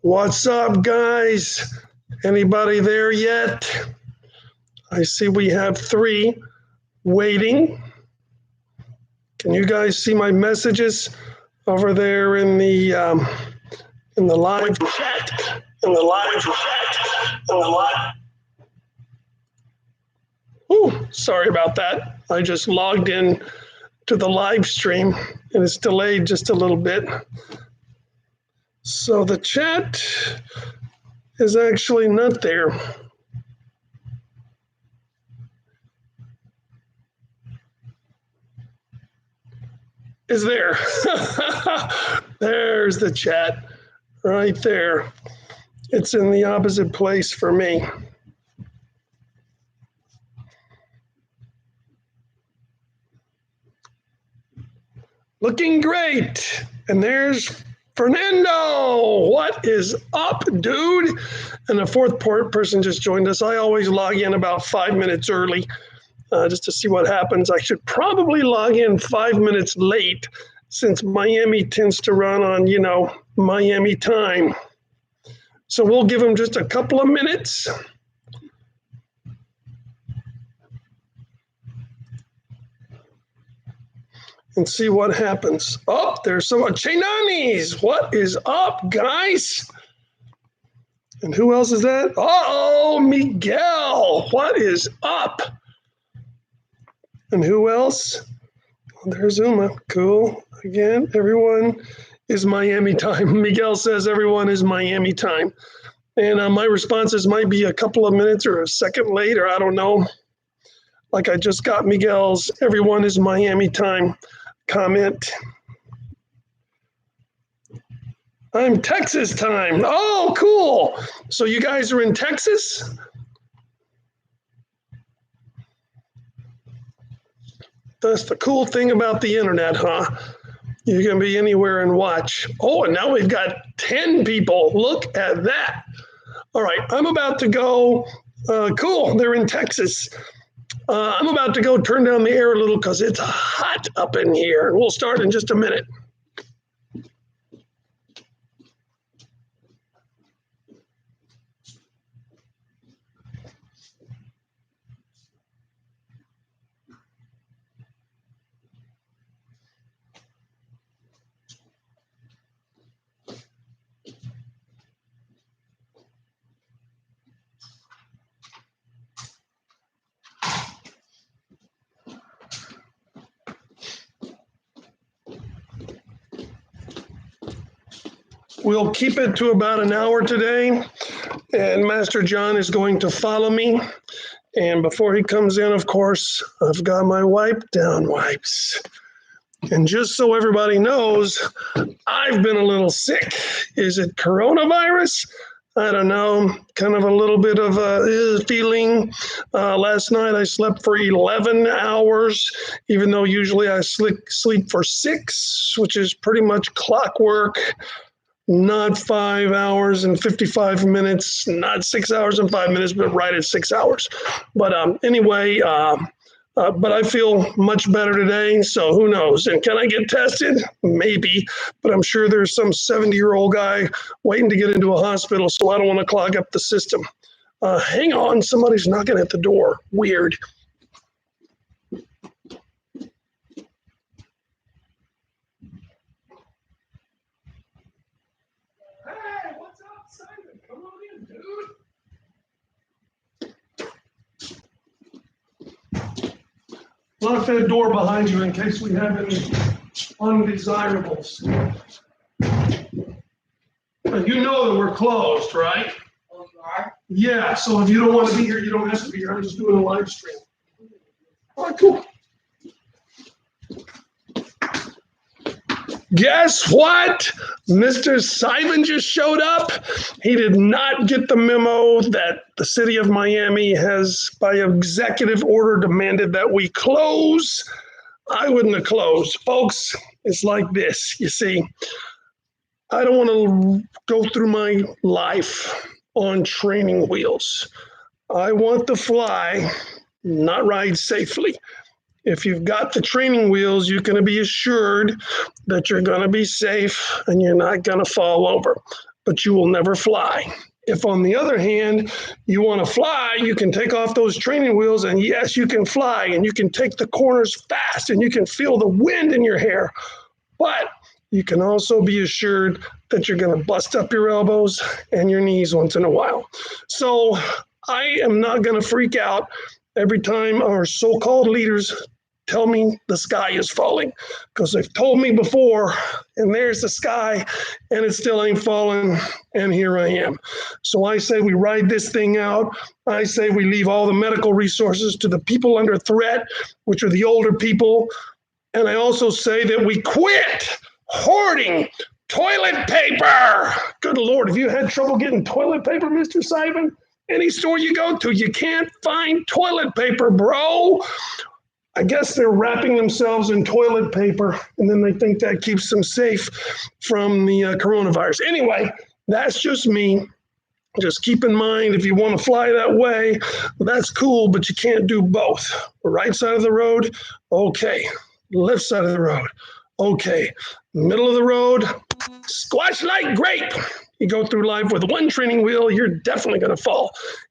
What's up, guys? Anybody there yet? I see we have three waiting. Can you guys see my messages over there in the live chat? Ooh, sorry about that. I just logged in to the live stream and it's delayed just a little bit. So the chat is actually not there. Is there. There's the chat right there. It's in the opposite place for me. Looking great. And there's Fernando. What is up, dude? And the fourth person just joined us. I always log in about 5 minutes early just to see what happens. I should probably log in 5 minutes late since Miami tends to run on, Miami time. So we'll give them just a couple of minutes. And see what happens. Oh, there's some Chenanis. What is up, guys? And who else is that? Oh, Miguel. What is up? And who else? Oh, there's Uma. Cool. Again, everyone is Miami time. Miguel says everyone is Miami time. And my responses might be a couple of minutes or a second late, or I don't know. Like I just got Miguel's everyone is Miami time comment. I'm Texas time. Oh, cool. So you guys are in Texas? That's the cool thing about the internet, huh? You can be anywhere and watch. Oh, and now we've got 10 people. Look at that. All right, I'm about to go. Cool, they're in Texas. I'm about to go turn down the air a little because it's hot up in here. We'll start in just a minute. We'll keep it to about an hour today, and Master John is going to follow me. And before he comes in, of course, I've got my wipe down wipes. And just so everybody knows, I've been a little sick. Is it coronavirus? I don't know, kind of a little bit of a feeling. Last night I slept for 11 hours, even though usually I sleep for 6, which is pretty much clockwork. Not 5 hours and 55 minutes, not 6 hours and 5 minutes, but right at 6 hours. But anyway, but I feel much better today, so who knows? And can I get tested? Maybe, but I'm sure there's some 70-year-old guy waiting to get into a hospital, so I don't want to clog up the system. Hang on, somebody's knocking at the door. Weird. Lock that door behind you in case we have any undesirables. But you know that we're closed, right? Oh, you are? Yeah, so if you don't want to be here, you don't have to be here. I'm just doing a live stream. All right, cool. Guess what? Mr. Simon just showed up. He did not get the memo that the city of Miami has, by executive order, demanded that we close. I wouldn't have closed. Folks, it's like this. You see, I don't want to go through my life on training wheels. I want to fly, not ride safely. If you've got the training wheels, you're going to be assured that you're going to be safe and you're not going to fall over, but you will never fly. If, on the other hand, you want to fly, you can take off those training wheels, and yes, you can fly, and you can take the corners fast, and you can feel the wind in your hair. But you can also be assured that you're going to bust up your elbows and your knees once in a while. So I am not going to freak out every time our so-called leaders tell me the sky is falling, because they've told me before, and there's the sky, and it still ain't falling, and here I am. So I say we ride this thing out. I say we leave all the medical resources to the people under threat, which are the older people. And I also say that we quit hoarding toilet paper. Good Lord, have you had trouble getting toilet paper, Mr. Simon? Any store you go to, you can't find toilet paper, bro. I guess they're wrapping themselves in toilet paper, and then they think that keeps them safe from the coronavirus. Anyway, that's just me. Just keep in mind, if you want to fly that way, that's cool, but you can't do both. The right side of the road, okay. Left side of the road, okay. Middle of the road, squash like grape. You go through life with one training wheel, you're definitely going to fall.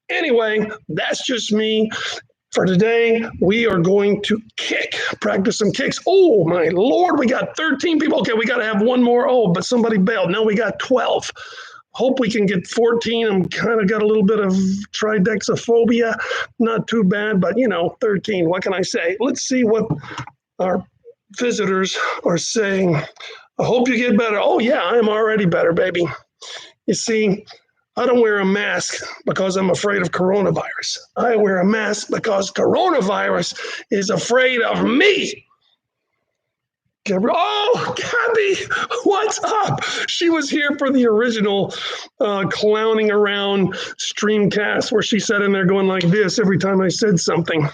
Anyway, that's just me. For today, we are going to practice some kicks. Oh, my Lord, we got 13 people. Okay, we got to have one more. Oh, but somebody bailed. Now we got 12. Hope we can get 14. I'm kind of got a little bit of tridexophobia. Not too bad, but, 13. What can I say? Let's see what our visitors are saying. I hope you get better. Oh, yeah, I'm already better, baby. You see, I don't wear a mask because I'm afraid of coronavirus. I wear a mask because coronavirus is afraid of me. Oh, Gabby, what's up? She was here for the original clowning around streamcast where she sat in there going like this every time I said something.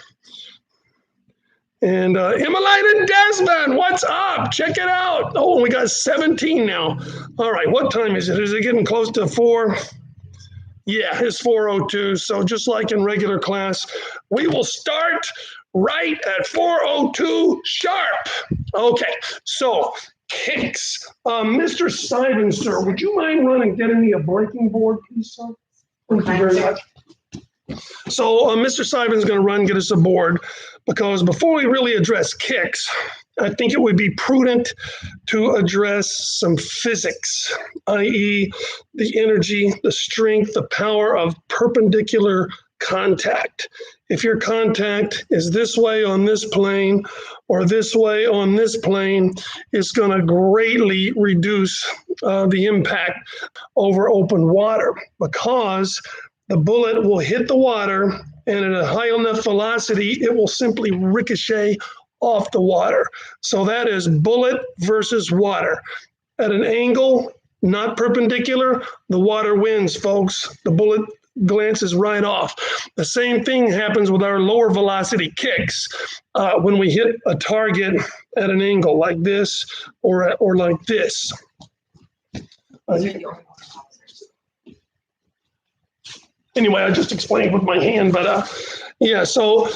And Emmeline and Desmond, what's up? Check it out. Oh, we got 17 now. All right, what time is it? Is it getting close to 4? Yeah, it's 4:02. So just like in regular class, we will start right at 4:02 sharp. Okay, so kicks. Mr. Simon, sir, would you mind running and getting me a breaking board, please, sir? Thank you very much. So Mr. Simon's going to run and get us a board, because before we really address kicks, I think it would be prudent to address some physics, i.e. the energy, the strength, the power of perpendicular contact. If your contact is this way on this plane or this way on this plane, it's going to greatly reduce the impact over open water, because the bullet will hit the water, and at a high enough velocity, it will simply ricochet off the water. So that is bullet versus water. At an angle, not perpendicular, the water wins, folks. The bullet glances right off. The same thing happens with our lower velocity kicks. When we hit a target at an angle like this or like this. Anyway, I just explained with my hand, but yeah, so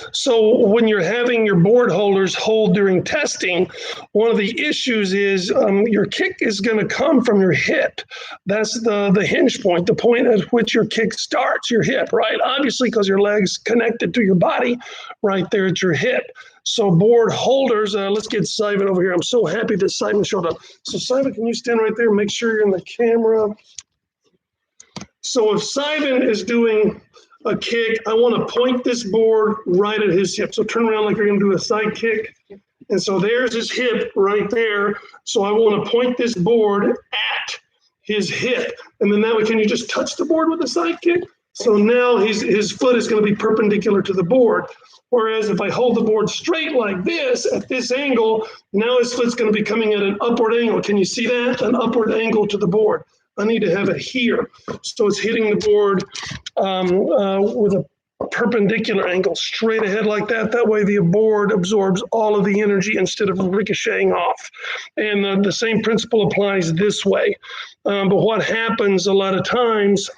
when you're having your board holders hold during testing, one of the issues is your kick is going to come from your hip. That's the hinge point, the point at which your kick starts, your hip, right? Obviously, because your leg's connected to your body right there at your hip. So board holders, let's get Simon over here. I'm so happy that Simon showed up. So Simon, can you stand right there? Make sure you're in the camera. So if Simon is doing a kick, I want to point this board right at his hip. So turn around like you're going to do a side kick. And so there's his hip right there. So I want to point this board at his hip. And then that way, can you just touch the board with a side kick? So now his foot is going to be perpendicular to the board. Whereas if I hold the board straight like this at this angle, now his foot's going to be coming at an upward angle. Can you see that? An upward angle to the board. I need to have it here. So it's hitting the board with a perpendicular angle straight ahead like that. That way the board absorbs all of the energy instead of ricocheting off. And the same principle applies this way. But what happens a lot of times,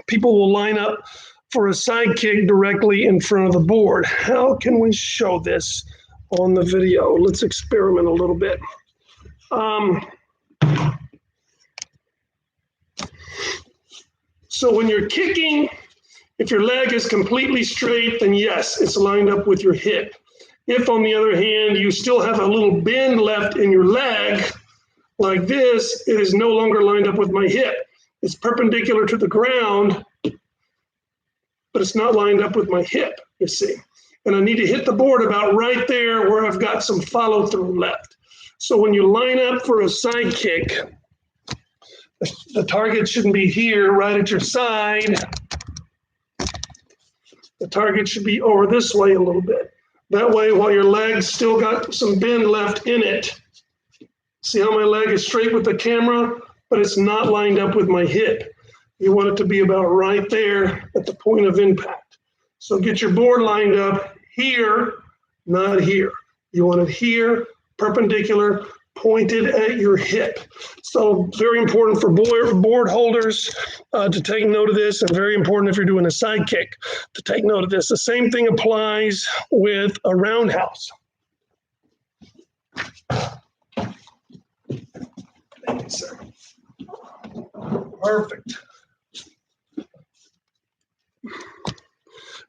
people will line up for a side kick directly in front of the board. How can we show this? on the video. Let's experiment a little bit. So when you're kicking, if your leg is completely straight, then yes, it's lined up with your hip. If, on the other hand, you still have a little bend left in your leg, like this, it is no longer lined up with my hip. It's perpendicular to the ground, but it's not lined up with my hip, you see. And I need to hit the board about right there where I've got some follow through left. So when you line up for a side kick, the target shouldn't be here, right at your side. The target should be over this way a little bit. That way, while your leg's still got some bend left in it, see how my leg is straight with the camera, but it's not lined up with my hip. You want it to be about right there at the point of impact. So get your board lined up here, not here. You want it here, perpendicular, pointed at your hip. So very important for board holders to take note of this, and very important if you're doing a side kick to take note of this. The same thing applies with a roundhouse. Thank you, sir. Perfect.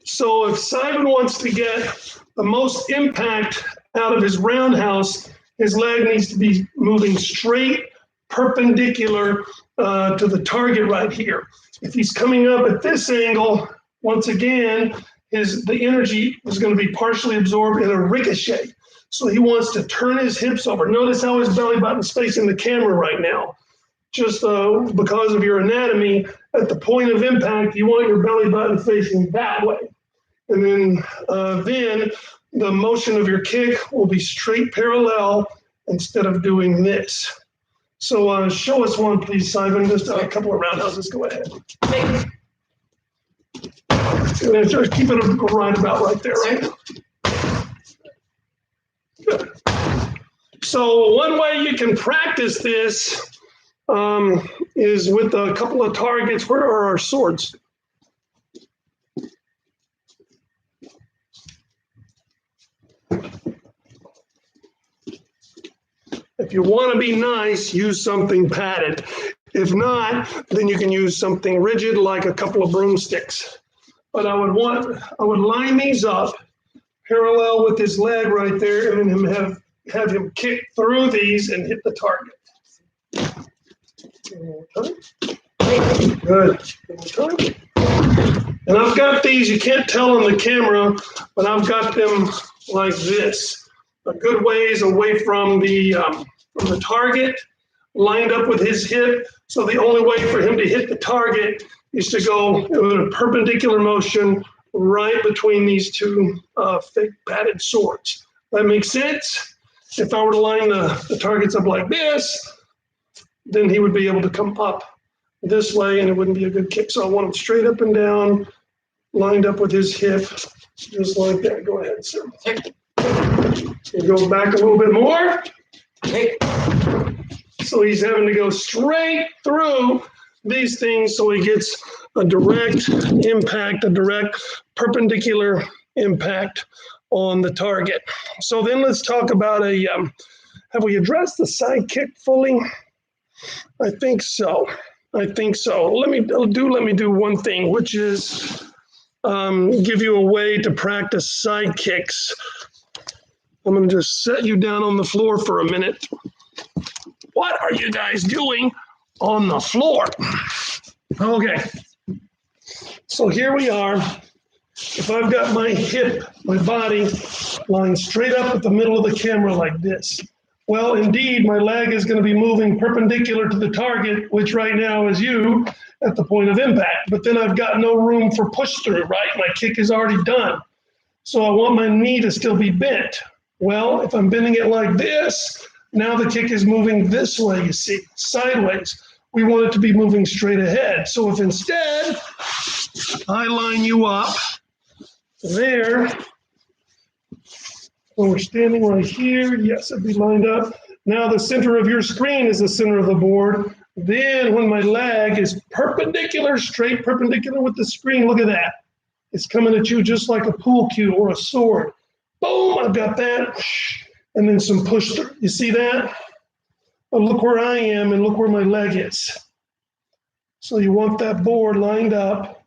So if Simon wants to get the most impact out of his roundhouse, his leg needs to be moving straight, perpendicular to the target right here. If he's coming up at this angle, once again, the energy is going to be partially absorbed in a ricochet. So he wants to turn his hips over. Notice how his belly button's facing the camera right now. Just because of your anatomy, at the point of impact, you want your belly button facing that way. And then the motion of your kick will be straight parallel instead of doing this. So show us one, please, Simon. Just a couple of roundhouses. Go ahead. Just keep it right about right there, right? Good. So one way you can practice this is with a couple of targets. Where are our swords? If you want to be nice, use something padded. If not, then you can use something rigid like a couple of broomsticks. But I would line these up parallel with his leg right there, and then have him kick through these and hit the target. Good. And I've got these, you can't tell on the camera, but I've got them like this, a good ways away from the target, lined up with his hip. So the only way for him to hit the target is to go in a perpendicular motion right between these two fake padded swords. That makes sense? If I were to line the targets up like this, then he would be able to come up this way and it wouldn't be a good kick. So I want him straight up and down, lined up with his hip, just like that. Go ahead, sir. You go back a little bit more. So he's having to go straight through these things so he gets a direct impact, a direct perpendicular impact on the target. So then let's talk about have we addressed the side kick fully? I think so. Let me do one thing, which is give you a way to practice side kicks. I'm going to just set you down on the floor for a minute. What are you guys doing on the floor? Okay. So here we are. If I've got my hip, my body lying straight up at the middle of the camera like this, well, indeed, my leg is going to be moving perpendicular to the target, which right now is you at the point of impact. But then I've got no room for push through, right? My kick is already done. So I want my knee to still be bent. Well, if I'm bending it like this, now the kick is moving this way, you see, sideways. We want it to be moving straight ahead. So if instead I line you up there, when we're standing right here, yes, it'd be lined up. Now the center of your screen is the center of the board. Then when my leg is perpendicular, straight perpendicular with the screen, look at that. It's coming at you just like a pool cue or a sword. Boom, I've got that. And then some push through. You see that? But look where I am and look where my leg is. So you want that board lined up,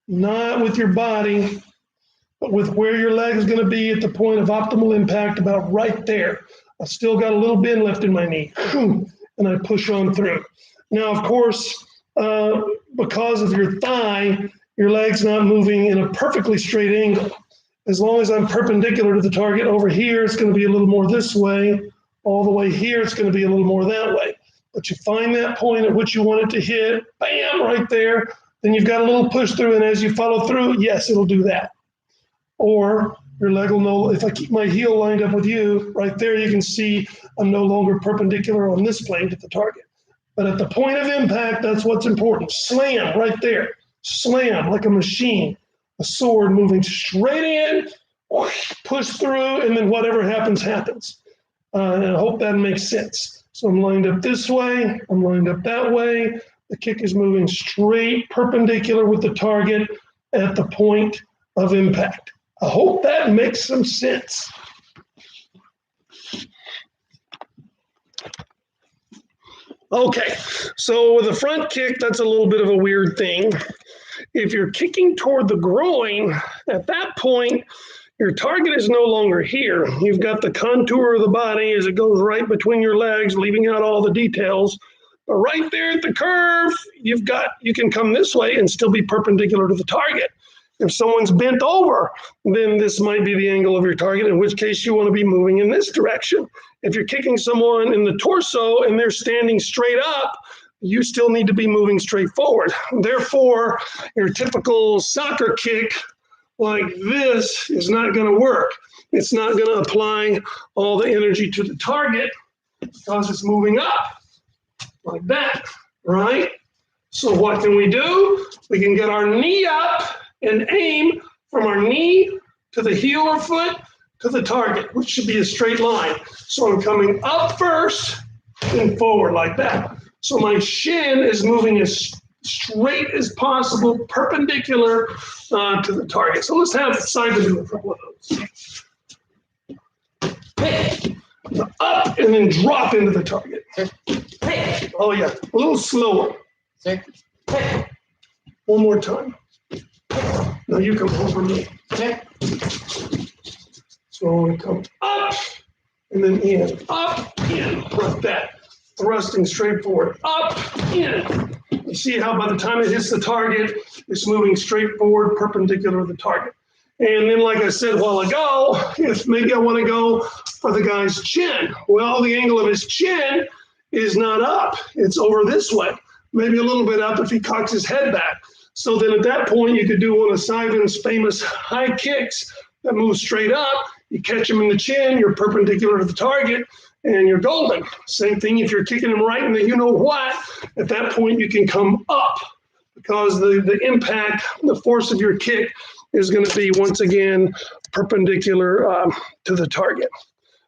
not with your body, but with where your leg is going to be at the point of optimal impact, about right there. I've still got a little bend left in my knee, and I push on through. Now, of course, because of your thigh, your leg's not moving in a perfectly straight angle. As long as I'm perpendicular to the target over here, it's going to be a little more this way. All the way here, it's going to be a little more that way. But you find that point at which you want it to hit, bam, right there. Then you've got a little push through, and as you follow through, yes, it'll do that. Or your leg will know, if I keep my heel lined up with you, right there you can see I'm no longer perpendicular on this plane to the target. But at the point of impact, that's what's important. Slam right there. Slam like a machine, a sword moving straight in, push through, and then whatever happens, happens. And I hope that makes sense. So I'm lined up this way, I'm lined up that way. The kick is moving straight perpendicular with the target at the point of impact. I hope that makes some sense. Okay, so with a front kick, that's a little bit of a weird thing. If you're kicking toward the groin, at that point, your target is no longer here. You've got the contour of the body as it goes right between your legs, leaving out all the details. But right there at the curve, you can come this way and still be perpendicular to the target. If someone's bent over, then this might be the angle of your target, in which case you want to be moving in this direction. If you're kicking someone in the torso and they're standing straight up, you still need to be moving straight forward. Therefore, your typical soccer kick like this is not going to work. It's not going to apply all the energy to the target because it's moving up like that, right? So what can we do? We can get our knee up and aim from our knee to the heel or foot to the target, which should be a straight line. So I'm coming up first and forward like that. So my shin is moving as straight as possible, perpendicular to the target. So let's have Simon do a couple of those. Hey, up and then drop into the target. Hey. Oh yeah, a little slower. Hey. One more time. Now you come over me. So we come up and then in, up, in, like that. Thrusting straight forward, up, in. You see how by the time it hits the target, it's moving straight forward, perpendicular to the target. And then, like I said a while ago, if maybe I want to go for the guy's chin. Well, the angle of his chin is not up. It's over this way. Maybe a little bit up if he cocks his head back. So then at that point, you could do one of Simon's famous high kicks that move straight up. You catch him in the chin, you're perpendicular to the target, and you're golden. Same thing if you're kicking him right in the you-know-what. At that point, you can come up because the impact, the force of your kick is going to be, once again, perpendicular to the target.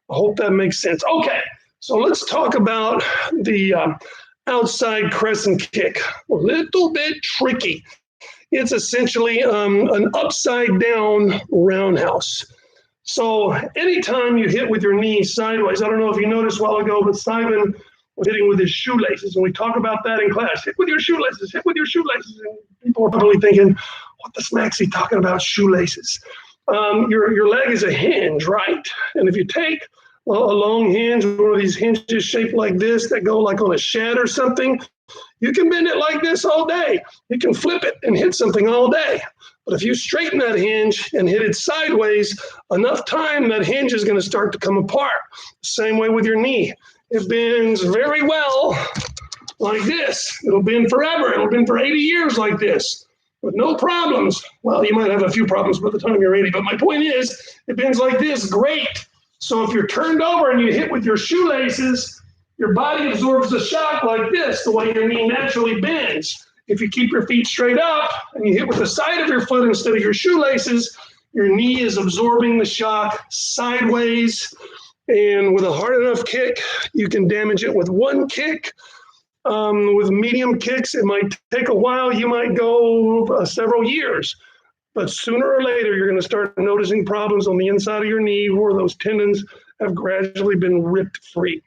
I hope that makes sense. Okay, so let's talk about the outside crescent kick. A little bit tricky. It's essentially an upside down roundhouse. So anytime you hit with your knee sideways, I don't know if you noticed a while ago, but Simon was hitting with his shoelaces, and we talk about that in class. Hit with your shoelaces, hit with your shoelaces. And people are probably thinking, what the smack's he talking about shoelaces? Your leg is a hinge, right? And if you take a long hinge, one of these hinges shaped like this that go like on a shed or something, you can bend it like this all day. You can flip it and hit something all day. But if you straighten that hinge and hit it sideways, enough time, that hinge is going to start to come apart. Same way with your knee. It bends very well like this. It'll bend forever. It'll bend for 80 years like this with no problems. Well, you might have a few problems by the time you're 80, but my point is, it bends like this, great. So if you're turned over and you hit with your shoelaces, your body absorbs the shock like this, the way your knee naturally bends. If you keep your feet straight up and you hit with the side of your foot instead of your shoelaces, your knee is absorbing the shock sideways. And with a hard enough kick, you can damage it with one kick. With medium kicks, it might take a while. You might go several years. But sooner or later, you're going to start noticing problems on the inside of your knee where those tendons have gradually been ripped free.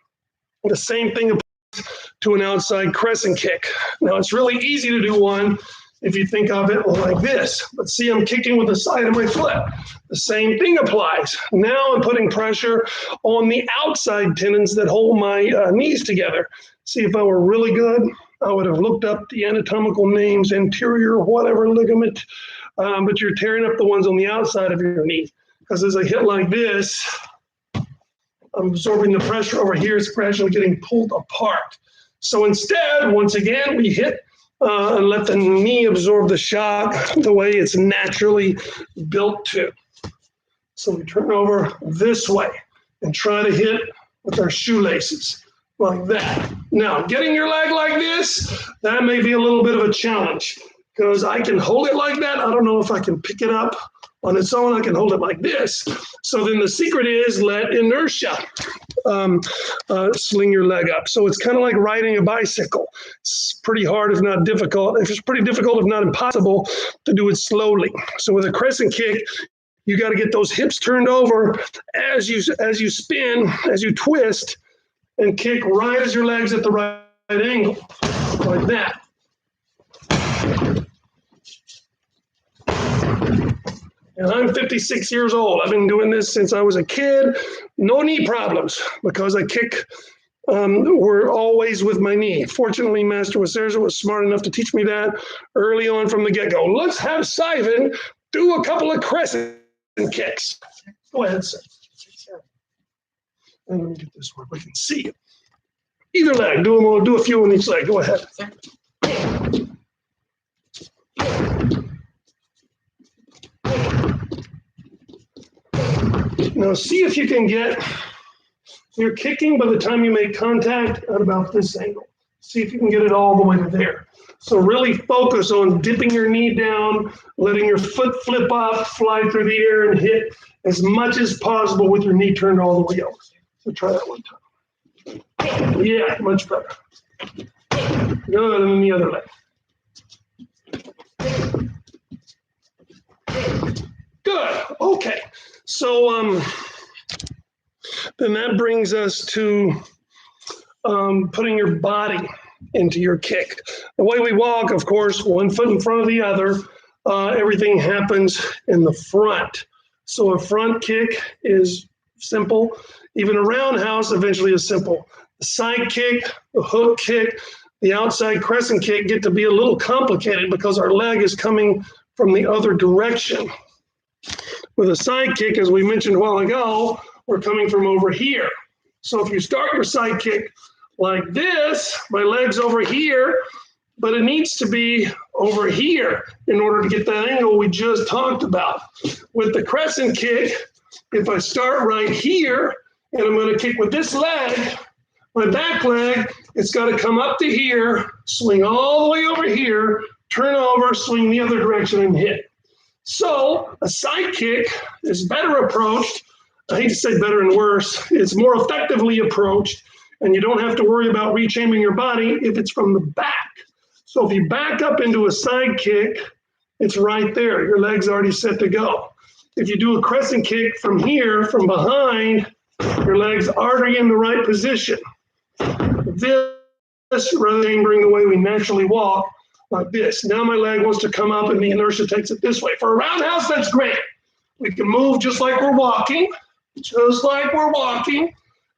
The same thing applies to an outside crescent kick. Now, it's really easy to do one if you think of it like this. But see, I'm kicking with the side of my foot. The same thing applies. Now I'm putting pressure on the outside tendons that hold my knees together. See, if I were really good, I would have looked up the anatomical names, anterior, whatever ligament, but you're tearing up the ones on the outside of your knee. Because as I hit like this, I'm absorbing the pressure over here. It's gradually getting pulled apart. So instead, once again, we hit and let the knee absorb the shock the way it's naturally built to. So we turn over this way and try to hit with our shoelaces like that. Now, getting your leg like this, that may be a little bit of a challenge because I can hold it like that. I don't know if I can pick it up on its own. I can hold it like this. So then the secret is let inertia sling your leg up. So it's kind of like riding a bicycle. It's pretty hard, if not difficult. It's pretty difficult, if not impossible, to do it slowly. So with a crescent kick, you got to get those hips turned over as you spin, as you twist, and kick right as your leg's at the right angle, like that. And I'm 56 years old. I've been doing this since I was a kid. No knee problems because I kick were always with my knee. Fortunately, Master Waserza was smart enough to teach me that early on from the get-go. Let's have Simon do a couple of crescent kicks. Go ahead, sir. And let me get this where we can see it. Either leg. Do a few on each leg. Go ahead. Now see if you can get your kicking by the time you make contact at about this angle. See if you can get it all the way to there. So really focus on dipping your knee down, letting your foot flip up, fly through the air, and hit as much as possible with your knee turned all the way over. So try that one time. Yeah, much better. Good, and then the other leg. Good, okay. So then that brings us to putting your body into your kick. The way we walk, of course, one foot in front of the other, everything happens in the front. So a front kick is simple. Even a roundhouse eventually is simple. The side kick, the hook kick, the outside crescent kick get to be a little complicated because our leg is coming from the other direction. With a side kick, as we mentioned a while ago, we're coming from over here. So if you start your side kick like this, my leg's over here, but it needs to be over here in order to get that angle we just talked about. With the crescent kick, if I start right here and I'm going to kick with this leg, my back leg, it's got to come up to here, swing all the way over here, turn over, swing the other direction and hit. So a side kick is better approached. I hate to say better and worse. It's more effectively approached, and you don't have to worry about rechaiming your body if it's from the back. So if you back up into a side kick, it's right there. Your leg's already set to go. If you do a crescent kick from here, from behind, your leg's already in the right position. This, rather than bring the way we naturally walk, like this. Now my leg wants to come up and the inertia takes it this way. For a roundhouse, that's great. We can move just like we're walking,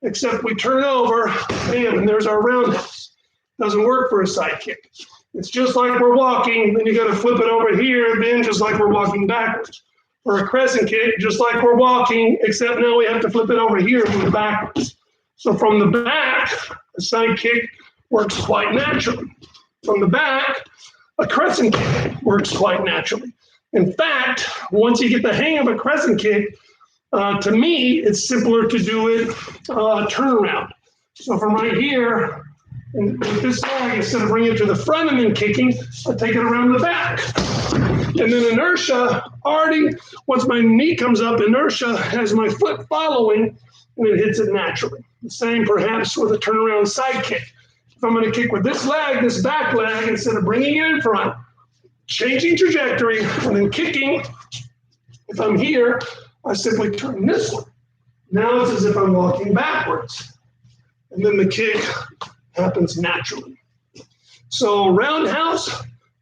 except we turn over, bam, and there's our roundhouse. Doesn't work for a side kick. It's just like we're walking, then you got to flip it over here, then just like we're walking backwards. For a crescent kick, just like we're walking, except now we have to flip it over here and move backwards. So from the back, a side kick works quite naturally. From the back, a crescent kick works quite naturally. In fact, once you get the hang of a crescent kick, to me, it's simpler to do it turnaround. So from right here, and with this leg, instead of bringing it to the front and then kicking, I take it around the back. And then inertia, already, once my knee comes up, inertia has my foot following, and it hits it naturally. The same perhaps with a turnaround side kick. If I'm going to kick with this leg, this back leg, instead of bringing it in front, changing trajectory, and then kicking. If I'm here, I simply turn this way. Now it's as if I'm walking backwards. And then the kick happens naturally. So roundhouse,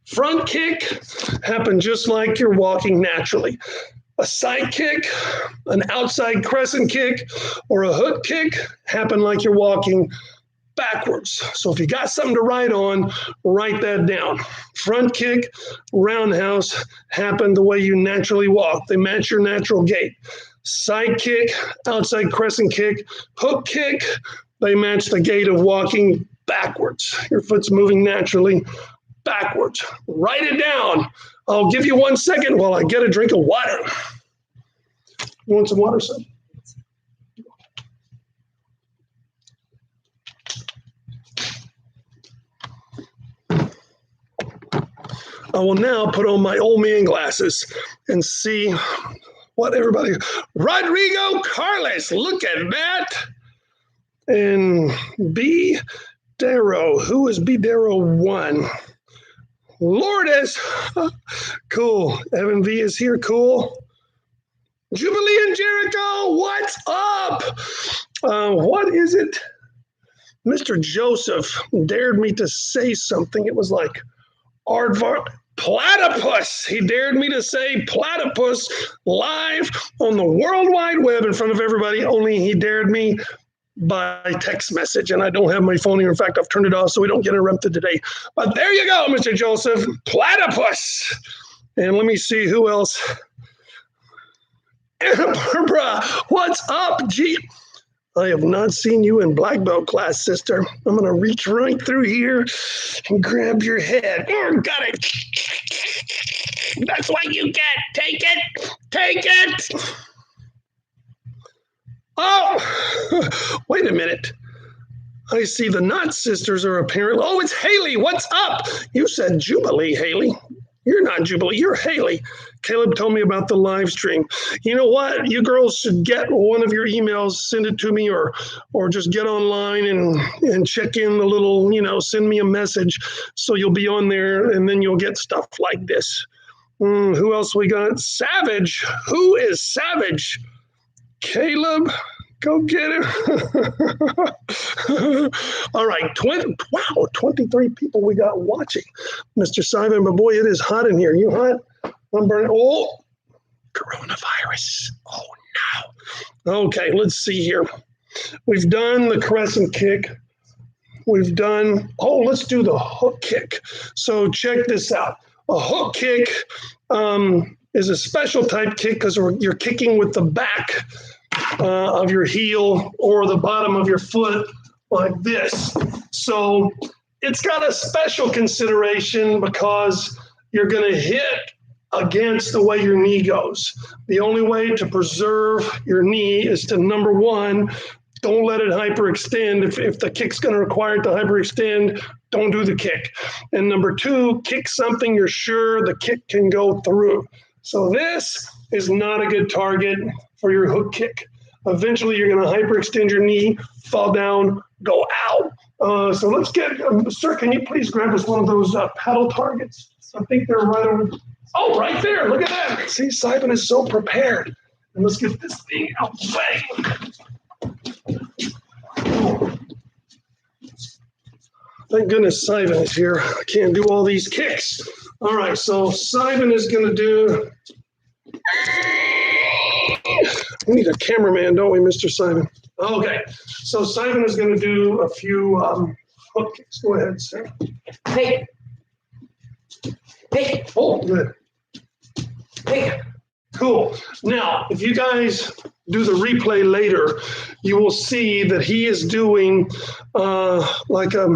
front kick happen just like you're walking naturally. A side kick, an outside crescent kick, or a hook kick happen like you're walking backwards. So if you got something to write on, write that down. Front kick, roundhouse happen the way you naturally walk. They match your natural gait. Side kick, outside crescent kick, hook kick, they match the gait of walking backwards. Your foot's moving naturally backwards. Write it down. I'll give you 1 second while I get a drink of water. You want some water, son? I will now put on my old man glasses and see what everybody. Rodrigo Carlos, look at that. And B. Darrow, who is B. Darrow 1? Lourdes, cool. Evan V is here, cool. Jubilee and Jericho, what's up? What is it? Mr. Joseph dared me to say something. It was like aardvark. Platypus. He dared me to say platypus live on the World Wide Web in front of everybody, only he dared me by text message, and I don't have my phone here. In fact, I've turned it off so we don't get interrupted today. But there you go, Mr. Joseph. Platypus. And let me see who else. Barbara, what's up, G? I have not seen you in black belt class, sister. I'm going to reach right through here and grab your head. Oh, got it. That's what you get. Take it. Take it. Oh, wait a minute. I see the Knot sisters are apparently. Oh, it's Haley. What's up? You said Jubilee, Haley. You're not Jubilee. You're Haley. Caleb told me about the live stream. You know what? You girls should get one of your emails, send it to me, or just get online and check in the little, send me a message so you'll be on there and then you'll get stuff like this. Who else we got? Savage. Who is Savage? Caleb. Go get him. All right, 23 people we got watching. Mr. Simon, but boy, it is hot in here. You hot? I'm burning. Oh, coronavirus. Oh, no. Okay, let's see here. We've done the crescent kick. We've done, let's do the hook kick. So check this out. A hook kick is a special type kick because you're kicking with the back of your heel or the bottom of your foot like this. So it's got a special consideration because you're going to hit against the way your knee goes. The only way to preserve your knee is to, number one, don't let it hyperextend. If the kick's going to require it to hyperextend, don't do the kick. And number two, kick something you're sure the kick can go through. So this is not a good target for your hook kick. Eventually, you're going to hyperextend your knee, fall down, go out. So let's get, sir, can you please grab us one of those paddle targets? I think they're right over. Oh, right there. Look at that. See, Simon is so prepared. And let's get this thing out of the way. Thank goodness Simon is here. I can't do all these kicks. All right, so Simon is going to do. We need a cameraman, don't we, Mr. Simon? Okay, so Simon is going to do a few hook kicks. Go ahead, sir. Hey. Hey. Oh, good. Hey. Cool. Now, if you guys do the replay later, you will see that he is doing like a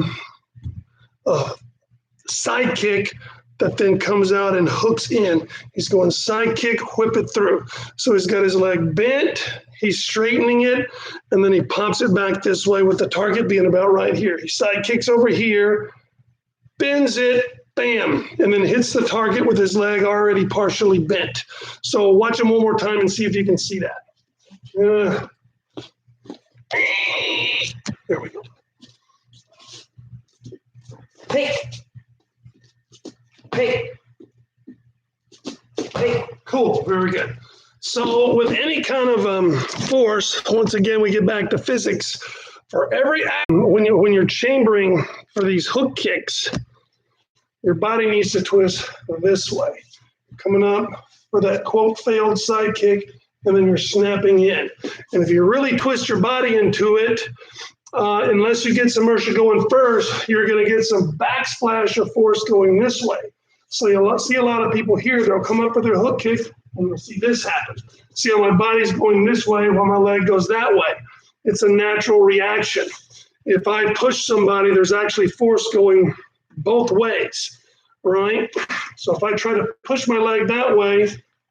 side kick that then comes out and hooks in. He's going side kick, whip it through. So he's got his leg bent, he's straightening it, and then he pops it back this way with the target being about right here. He side kicks over here, bends it, bam, and then hits the target with his leg already partially bent. So watch him one more time and see if you can see that. There we go. Hey. Hey. Cool, very good. So with any kind of force, once again, we get back to physics. For every when you're chambering for these hook kicks, your body needs to twist this way, coming up for that quote failed side kick, and then you're snapping in. And if you really twist your body into it, unless you get some inertia going first, you're going to get some backsplash of force going this way. So you'll see a lot of people here, they'll come up for their hook kick, and you'll see this happen. See how my body's going this way while my leg goes that way. It's a natural reaction. If I push somebody, there's actually force going both ways, right? So if I try to push my leg that way,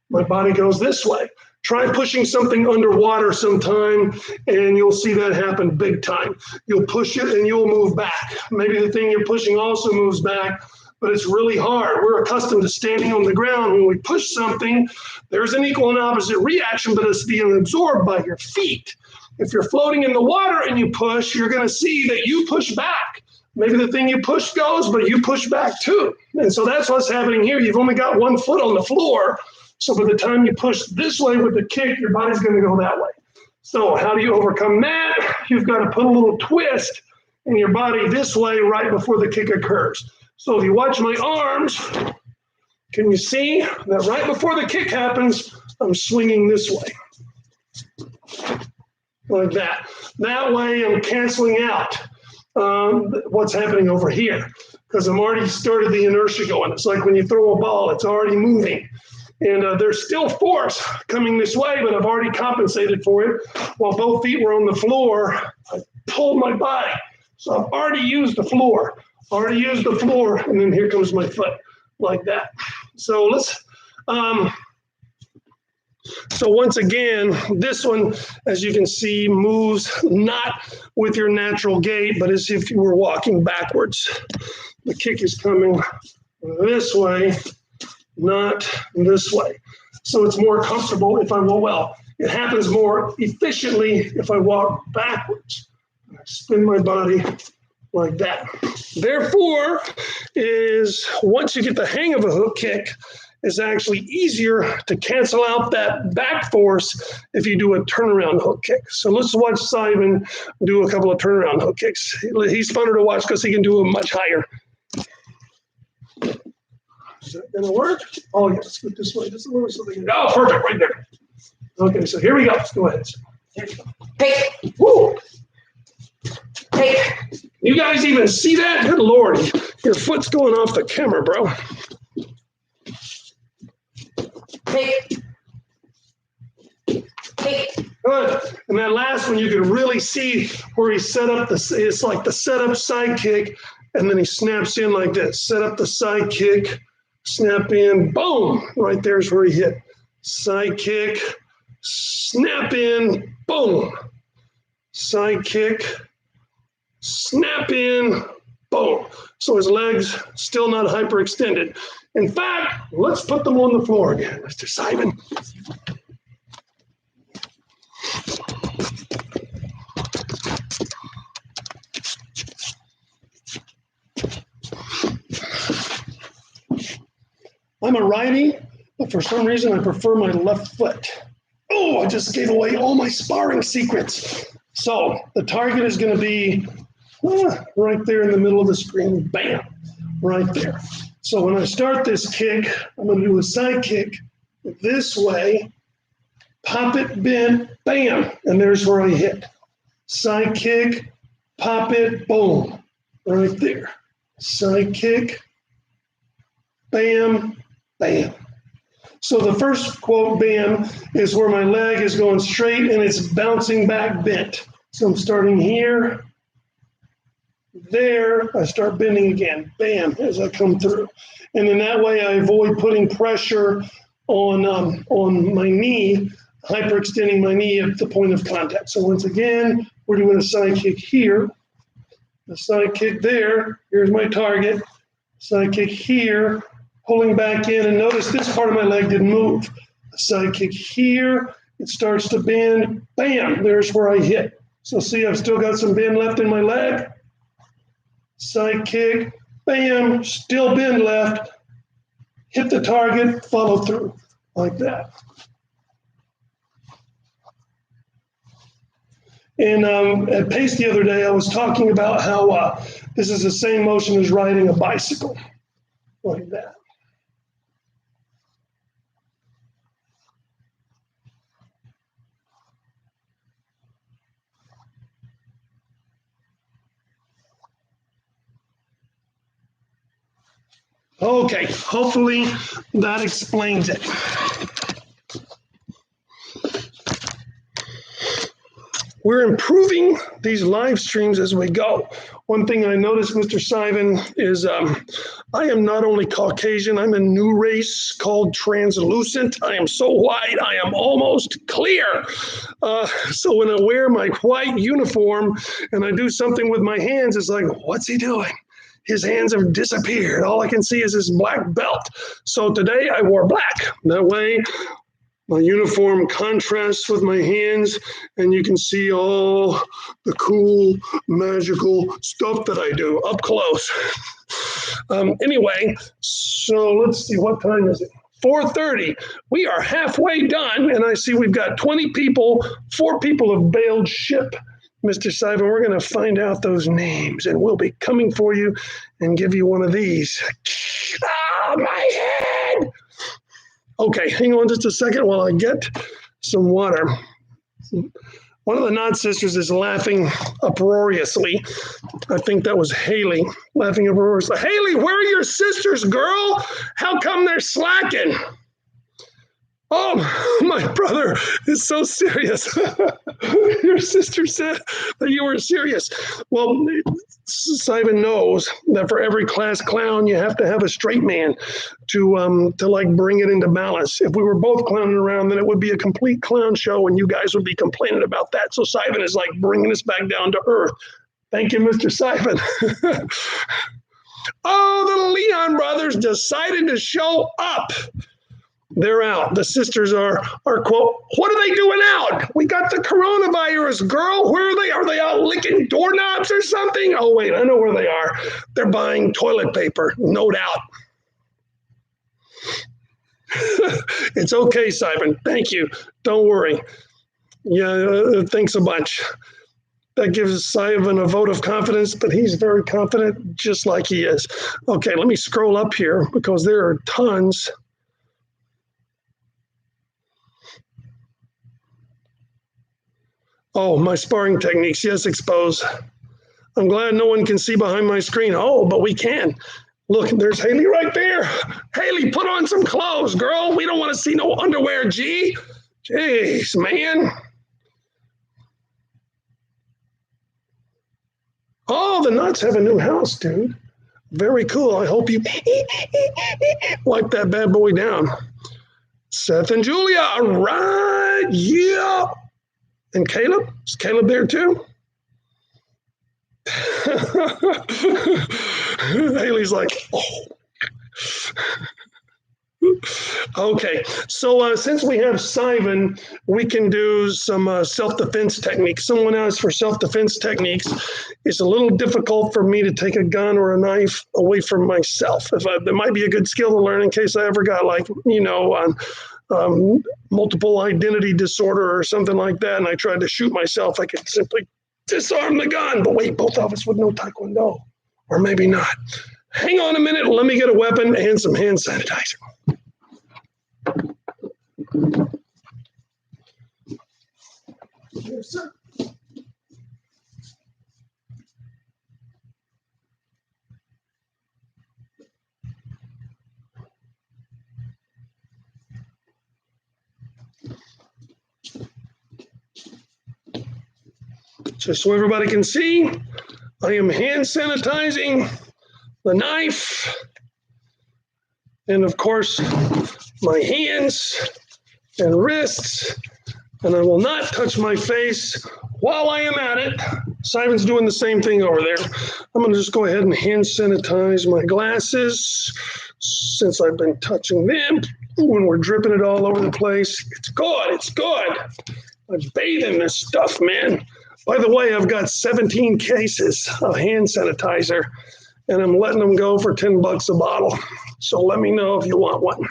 my body goes this way. Try pushing something underwater sometime, and you'll see that happen big time. You'll push it, and you'll move back. Maybe the thing you're pushing also moves back, but it's really hard. We're accustomed to standing on the ground. When we push something, there's an equal and opposite reaction, but it's being absorbed by your feet. If you're floating in the water and you push, you're going to see that you push back. Maybe the thing you push goes, but you push back too. And so that's what's happening here. You've only got 1 foot on the floor. So by the time you push this way with the kick, your body's going to go that way. So how do you overcome that? You've got to put a little twist in your body this way right before the kick occurs. So if you watch my arms, can you see that right before the kick happens, I'm swinging this way, like that. That way I'm canceling out what's happening over here, because I'm already started the inertia going. It's like when you throw a ball, it's already moving. And there's still force coming this way, but I've already compensated for it. While both feet were on the floor, I pulled my body. So I've already used the floor. And then here comes my foot, like that. So let's, so once again, this one, as you can see, moves not with your natural gait, but as if you were walking backwards. The kick is coming this way, not this way. So it's more comfortable if I well, it happens more efficiently if I walk backwards. I spin my body like that. Therefore, is once you get the hang of a hook kick, it's actually easier to cancel out that back force if you do a turnaround hook kick. So let's watch Simon do a couple of turnaround hook kicks. He's funner to watch because he can do them much higher. Is that going to work? Oh, yeah, let's get this way just a little so they can. Oh, perfect, right there. Okay, so here we go. Let's go ahead. Here we go. Hey. Woo! Hey. You guys even see that? Good Lord, your foot's going off the camera, bro. Hey. Hey. Good. And that last one, you can really see where he set up it's like the setup side kick, and then he snaps in like this. Set up the side kick, snap in, boom. Right there's where he hit. Side kick, snap in, boom. Side kick, snap in, boom. So his legs still not hyperextended. In fact, let's put them on the floor again, Mr. Simon. I'm a righty, but for some reason I prefer my left foot. Oh, I just gave away all my sparring secrets. So the target is going to be right there in the middle of the screen. Bam, right there. So when I start this kick, I'm going to do a side kick this way, pop it, bend, bam, and there's where I hit. Side kick, pop it, boom, right there. Side kick, bam, bam. So the first quote, bam, is where my leg is going straight and it's bouncing back bent. So I'm starting here, there, I start bending again, bam, as I come through. And then that way I avoid putting pressure on my knee, hyperextending my knee at the point of contact. So once again, we're doing a side kick here, a side kick there, here's my target, side kick here, pulling back in, and notice this part of my leg didn't move. A side kick here, it starts to bend, bam, there's where I hit. So see, I've still got some bend left in my leg. Side kick, bam, still bend left, hit the target, follow through. like that. And at Pace the other day, I was talking about how this is the same motion as riding a bicycle, like that. Okay, hopefully that explains it. We're improving these live streams as we go. One thing I noticed, Mr. Simon, is I am not only Caucasian, I'm a new race called translucent. I am so white, I am almost clear. So when I wear my white uniform and I do something with my hands, it's like, what's he doing? His hands have disappeared. All I can see is his black belt. So today I wore black. That way, my uniform contrasts with my hands, and you can see all the cool, magical stuff that I do up close. Anyway, so let's see, what time is it? 4:30. We are halfway done, and I see we've got 20 people. 4 people have bailed ship. Mr. Simon, we're going to find out those names, and we'll be coming for you and give you one of these. Ah, my head! Okay, hang on just a second while I get some water. One of the Knott sisters is laughing uproariously. I think that was Haley laughing uproariously. Haley, where are your sisters, girl? How come they're slacking? Oh, my brother is so serious. Your sister said that you were serious. Well, Simon knows that for every class clown, you have to have a straight man to like bring it into balance. If we were both clowning around, then it would be a complete clown show, and you guys would be complaining about that. So Simon is like bringing us back down to earth. Thank you, Mr. Simon. Oh, the Leon brothers decided to show up. They're out. The sisters are quote, what are they doing out? We got the coronavirus, girl. Where are they? Are they out licking doorknobs or something? Oh, wait, I know where they are. They're buying toilet paper, no doubt. It's okay, Simon. Thank you. Don't worry. Yeah, thanks a bunch. That gives Simon a vote of confidence, but he's very confident, just like he is. Okay, let me scroll up here because there are tons. Oh, my sparring techniques. Yes, expose. I'm glad no one can see behind my screen. Oh, but we can. Look, there's Haley right there. Haley, put on some clothes, girl. We don't want to see no underwear, G. Jeez, man. Oh, the Knotts have a new house, dude. Very cool. I hope you wipe that bad boy down. Seth and Julia, all right. Yeah. And Caleb? Is Caleb there too? Haley's like, oh. Okay, so since we have Simon, we can do some self-defense techniques. Someone asked for self-defense techniques. It's a little difficult for me to take a gun or a knife away from myself. There might be a good skill to learn in case I ever got multiple identity disorder or something like that, and I tried to shoot myself, I could simply disarm the gun. But wait, both of us would know Taekwondo, or maybe not. Hang on a minute, let me get a weapon and some hand sanitizer. Yes, sir. Just so everybody can see, I am hand sanitizing the knife and, of course, my hands and wrists, and I will not touch my face while I am at it. Simon's doing the same thing over there. I'm going to just go ahead and hand sanitize my glasses since I've been touching them when we're dripping it all over the place. It's good. It's good. I bathe in this stuff, man. By the way, I've got 17 cases of hand sanitizer, and I'm letting them go for $10 a bottle. So let me know if you want one.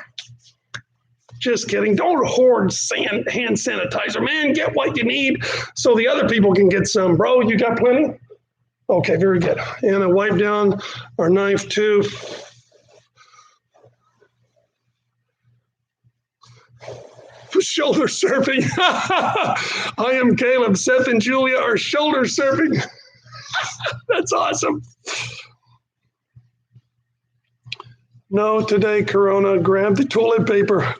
Just kidding. Don't hoard hand sanitizer, man. Get what you need so the other people can get some. Bro, you got plenty? Okay, very good. And I wipe down our knife too. Shoulder surfing. I am Caleb. Seth and Julia are shoulder surfing. That's awesome. No, today, Corona, grab the toilet paper.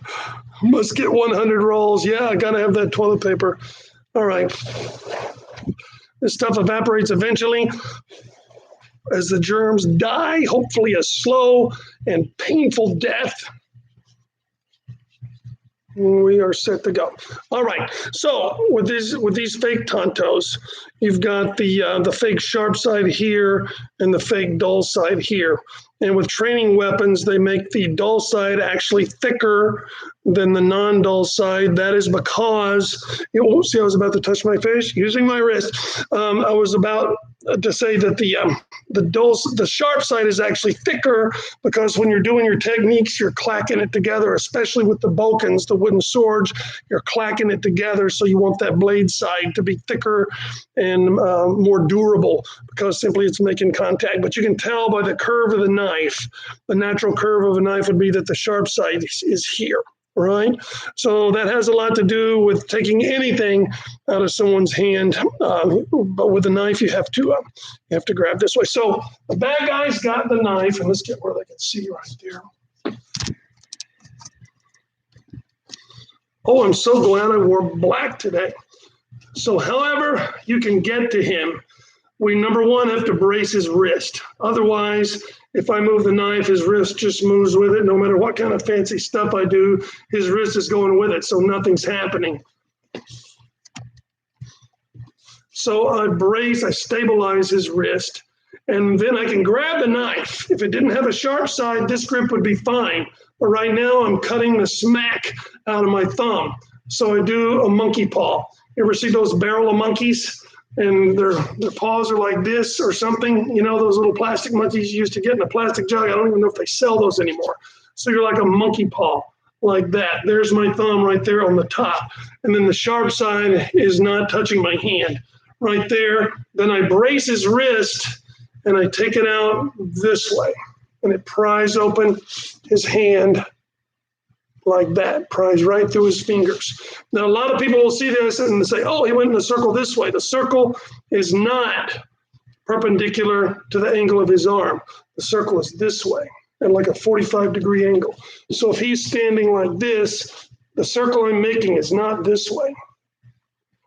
Must get 100 rolls. Yeah, I gotta have that toilet paper. All right. This stuff evaporates eventually as the germs die, hopefully a slow and painful death. We are set to go. All right. So with these fake Tontos, you've got the fake sharp side here and the fake dull side here. And with training weapons, they make the dull side actually thicker than the non-dull side. That is because, see, I was about to touch my face using my wrist. I was about to say that the sharp side is actually thicker because when you're doing your techniques, you're clacking it together, especially with the Balkans, the wooden swords, you're clacking it together. So you want that blade side to be thicker and more durable because simply it's making contact. But you can tell by the curve of the knife, the natural curve of a knife would be that the sharp side is here. Right? So that has a lot to do with taking anything out of someone's hand. But with a knife, you have to grab this way. So the bad guys got the knife, and let's get where they can see right there. Oh, I'm so glad I wore black today. So however you can get to him, we, number one, have to brace his wrist. Otherwise, if I move the knife, his wrist just moves with it. No matter what kind of fancy stuff I do, his wrist is going with it, so nothing's happening. So I stabilize his wrist, and then I can grab the knife. If it didn't have a sharp side, this grip would be fine. But right now, I'm cutting the smack out of my thumb. So I do a monkey paw. You ever see those barrel of monkeys? And their paws are like this or something, you know, those little plastic monkeys you used to get in a plastic jug. I don't even know if they sell those anymore. So you're like a monkey paw, like that. There's my thumb right there on the top. And then the sharp side is not touching my hand right there. Then I brace his wrist and I take it out this way. And it pries open his hand like that, pries right through his fingers. Now, a lot of people will see this and say, oh, he went in a circle this way. The circle is not perpendicular to the angle of his arm. The circle is this way at like a 45-degree angle. So if he's standing like this, the circle I'm making is not this way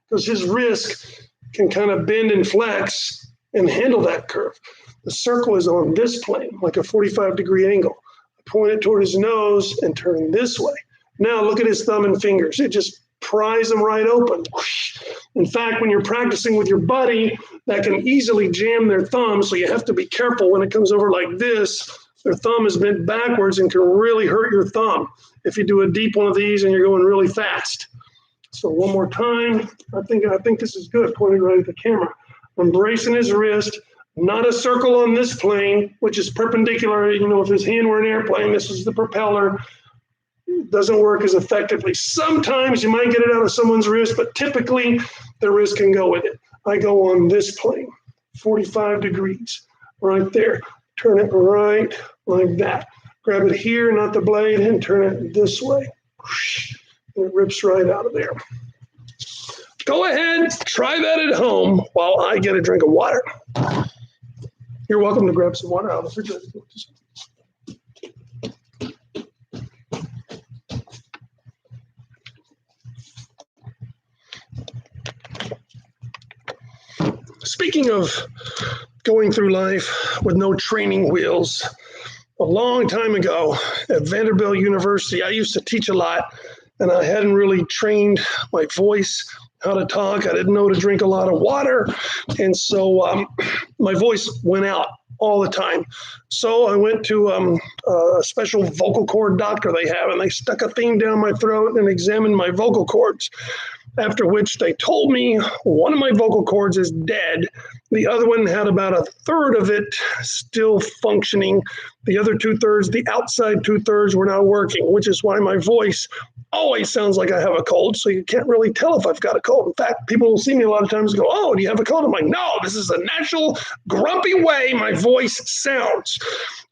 because his wrist can kind of bend and flex and handle that curve. The circle is on this plane, like a 45-degree angle. Point it toward his nose and turn this way. Now look at his thumb and fingers. It just pries them right open. In fact, when you're practicing with your buddy, that can easily jam their thumb, so you have to be careful when it comes over like this. Their thumb is bent backwards and can really hurt your thumb if you do a deep one of these and you're going really fast. So one more time. I think this is good, pointed right at the camera. I'm bracing his wrist. Not a circle on this plane, which is perpendicular. You know, if his hand were an airplane, this is the propeller. It doesn't work as effectively. Sometimes you might get it out of someone's wrist, but typically the wrist can go with it. I go on this plane, 45 degrees, right there. Turn it right like that. Grab it here, not the blade, and turn it this way. And it rips right out of there. Go ahead, try that at home while I get a drink of water. You're welcome to grab some water out of the refrigerator. Speaking of going through life with no training wheels, a long time ago at Vanderbilt University, I used to teach a lot, and I hadn't really trained my voice, how to talk. I didn't know to drink a lot of water. And so my voice went out all the time. So I went to a special vocal cord doctor they have, and they stuck a thing down my throat and examined my vocal cords. After which they told me one of my vocal cords is dead. The other one had about a third of it still functioning. The other 2/3, the outside 2/3 were not working, which is why my voice always sounds like I have a cold, so you can't really tell if I've got a cold. In fact, people will see me a lot of times and go, "Oh, do you have a cold?" I'm like, "No, this is a natural, grumpy way my voice sounds."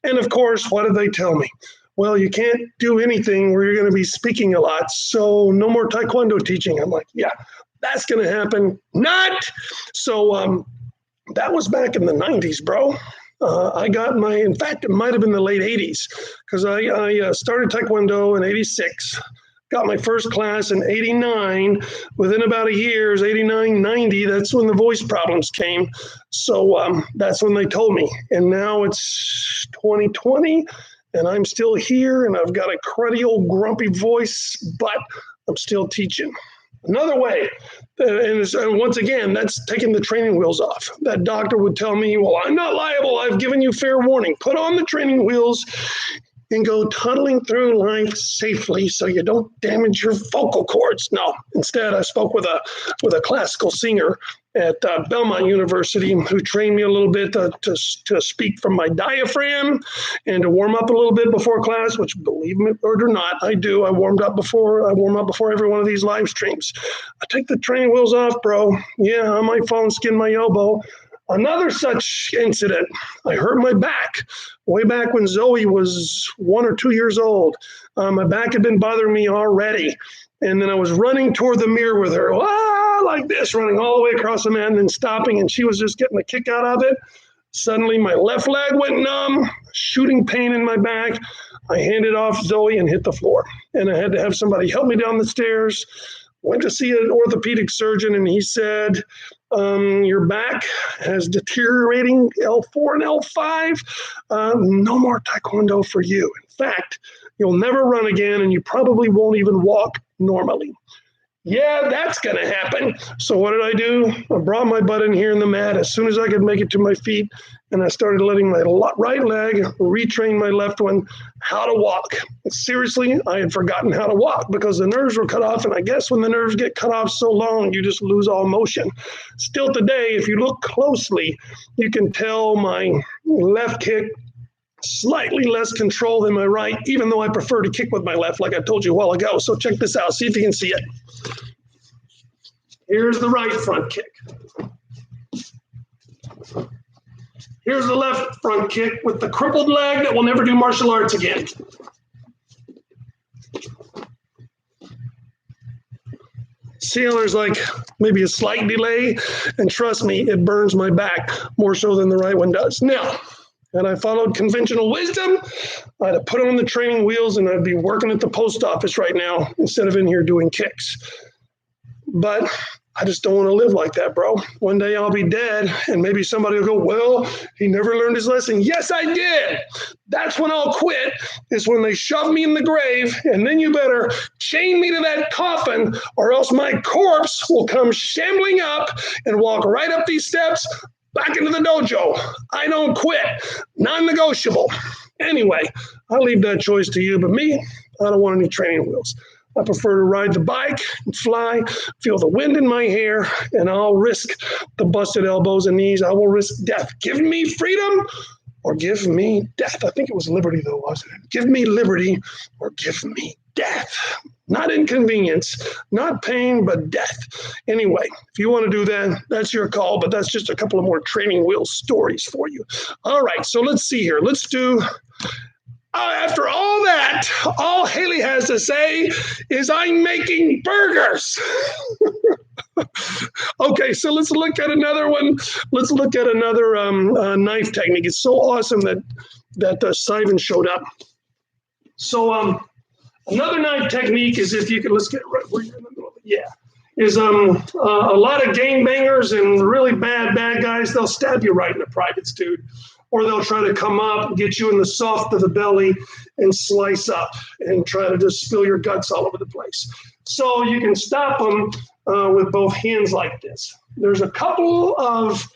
And of course, what did they tell me? Well, you can't do anything where you're going to be speaking a lot, so no more Taekwondo teaching. I'm like, yeah, that's going to happen. Not. So that was back in the 90s, bro. I got in fact, it might have been the late 80s, because I started Taekwondo in 86, got my first class in 89. Within about a year, 89, 90, that's when the voice problems came. So that's when they told me. And now it's 2020, and I'm still here, and I've got a cruddy old grumpy voice, but I'm still teaching. Another way, and once again, that's taking the training wheels off. That doctor would tell me, "Well, I'm not liable. I've given you fair warning. Put on the training wheels and go tunneling through life safely so you don't damage your vocal cords." No, instead, I spoke with a classical singer at Belmont University who trained me a little bit to speak from my diaphragm and to warm up a little bit before class, which, believe me or not, I do. I warm up before every one of these live streams. I take the training wheels off, bro. Yeah, I might fall and skin my elbow. Another such incident, I hurt my back way back when Zoe was 1 or 2 years old. My back had been bothering me already. And then I was running toward the mirror with her, like this, running all the way across the mat and then stopping, and she was just getting a kick out of it. Suddenly, my left leg went numb, shooting pain in my back. I handed off Zoe and hit the floor. And I had to have somebody help me down the stairs. Went to see an orthopedic surgeon, and he said, your back has deteriorating L4 and L5. No more Taekwondo for you. In fact, you'll never run again, and you probably won't even walk normally. Yeah, that's going to happen. So what did I do? I brought my butt in here in the mat as soon as I could make it to my feet, and I started letting my right leg retrain my left one how to walk. Seriously, I had forgotten how to walk because the nerves were cut off, and I guess when the nerves get cut off so long, you just lose all motion. Still today, if you look closely, you can tell my left kick slightly less control than my right, even though I prefer to kick with my left, like I told you a while ago. So check this out. See if you can see it. Here's the right front kick. Here's the left front kick with the crippled leg that will never do martial arts again. See how there's like maybe a slight delay? And trust me, it burns my back more so than the right one does. Now, and I followed conventional wisdom, I'd have put on the training wheels and I'd be working at the post office right now instead of in here doing kicks. But I just don't want to live like that, bro. One day I'll be dead and maybe somebody will go, "Well, he never learned his lesson." Yes, I did. That's when I'll quit, is when they shove me in the grave, and then you better chain me to that coffin or else my corpse will come shambling up and walk right up these steps back into the dojo. I don't quit. Non-negotiable. Anyway, I'll leave that choice to you, but me, I don't want any training wheels. I prefer to ride the bike and fly, feel the wind in my hair, and I'll risk the busted elbows and knees. I will risk death. Give me freedom or give me death. I think it was liberty, though, wasn't it? Give me liberty or give me death. Not inconvenience, not pain, but death. Anyway, if you want to do that, that's your call, but that's just a couple of more training wheel stories for you. All right, so let's see here. Let's do... after all that, all Haley has to say is, "I'm making burgers." Okay, so let's look at another one. Let's look at another knife technique. It's so awesome that Sivan showed up. So another knife technique is, if you could, let's get right where you're in the middle of it. Yeah. Is a lot of gangbangers and really bad guys, they'll stab you right in the privates, dude. Or they'll try to come up, get you in the soft of the belly and slice up and try to just spill your guts all over the place. So you can stop them with both hands like this. There's a couple of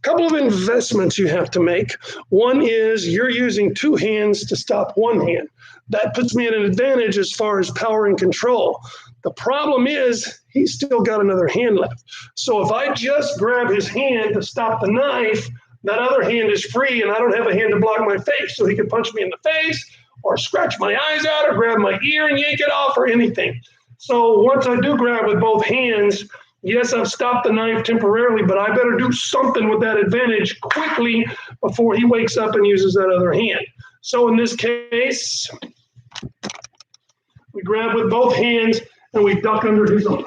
investments you have to make. One is you're using two hands to stop one hand. That puts me at an advantage as far as power and control. The problem is he's still got another hand left. So if I just grab his hand to stop the knife, that other hand is free and I don't have a hand to block my face. So he can punch me in the face or scratch my eyes out or grab my ear and yank it off or anything. So once I do grab with both hands, yes, I've stopped the knife temporarily, but I better do something with that advantage quickly before he wakes up and uses that other hand. So in this case, we grab with both hands and we duck under his arm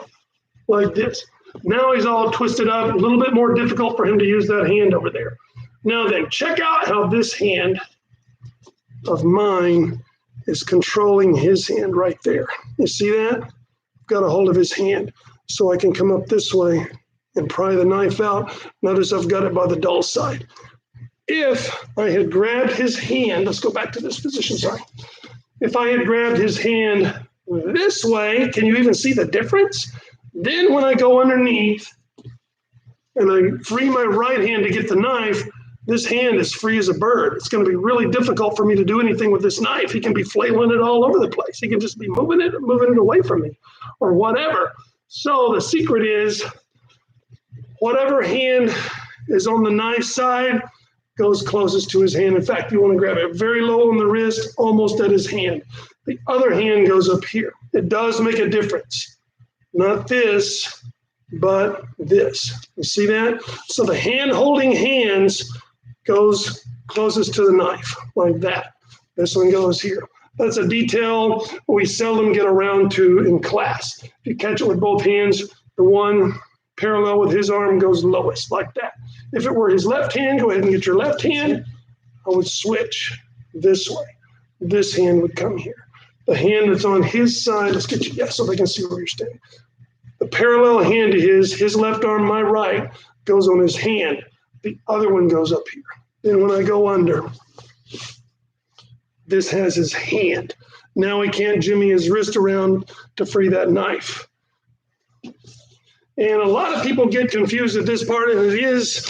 like this. Now he's all twisted up, a little bit more difficult for him to use that hand over there. Now then, check out how this hand of mine is controlling his hand right there. You see that? I've got a hold of his hand so I can come up this way and pry the knife out. Notice I've got it by the dull side. If I had grabbed his hand, let's go back to this position, sorry. If I had grabbed his hand this way, can you even see the difference? Then when I go underneath and I free my right hand to get the knife, this hand is free as a bird. It's going to be really difficult for me to do anything with this knife. He can be flailing it all over the place. He can just be moving it away from me or whatever. So the secret is whatever hand is on the knife side goes closest to his hand. In fact, you want to grab it very low on the wrist, almost at his hand. The other hand goes up here. It does make a difference. Not this, but this. You see that? So the hand holding hands goes closest to the knife, like that. This one goes here. That's a detail we seldom get around to in class. If you catch it with both hands, the one parallel with his arm goes lowest, like that. If it were his left hand, go ahead and get your left hand. I would switch this way. This hand would come here. The hand that's on his side, let's get you, yeah, so they can see where you're standing. The parallel hand to his left arm, my right, goes on his hand. The other one goes up here. Then when I go under, this has his hand. Now he can't jimmy his wrist around to free that knife. And a lot of people get confused at this part, and it is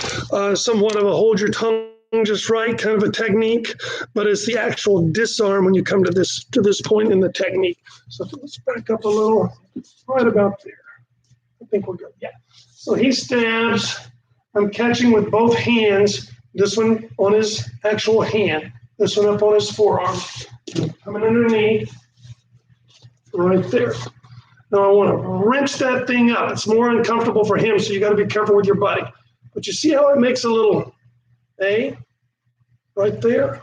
somewhat of a hold your tongue just right kind of a technique, but it's the actual disarm when you come to this point in the technique. So let's back up a little, right about there. I think we're good, yeah. So he stabs, I'm catching with both hands, this one on his actual hand, this one up on his forearm, coming underneath, right there. Now I want to wrench that thing up. It's more uncomfortable for him, so you got to be careful with your buddy. But you see how it makes a little A right there?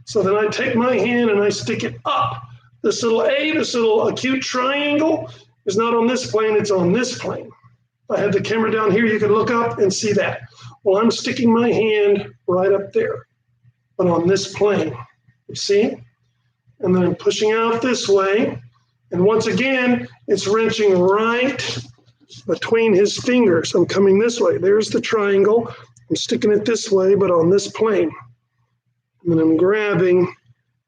So then I take my hand and I stick it up. This little A, this little acute triangle is not on this plane, it's on this plane. If I had the camera down here, you could look up and see that. Well, I'm sticking my hand right up there, but on this plane, you see? And then I'm pushing out this way. And once again, it's wrenching right between his fingers. I'm coming this way. There's the triangle. I'm sticking it this way, but on this plane. And then I'm grabbing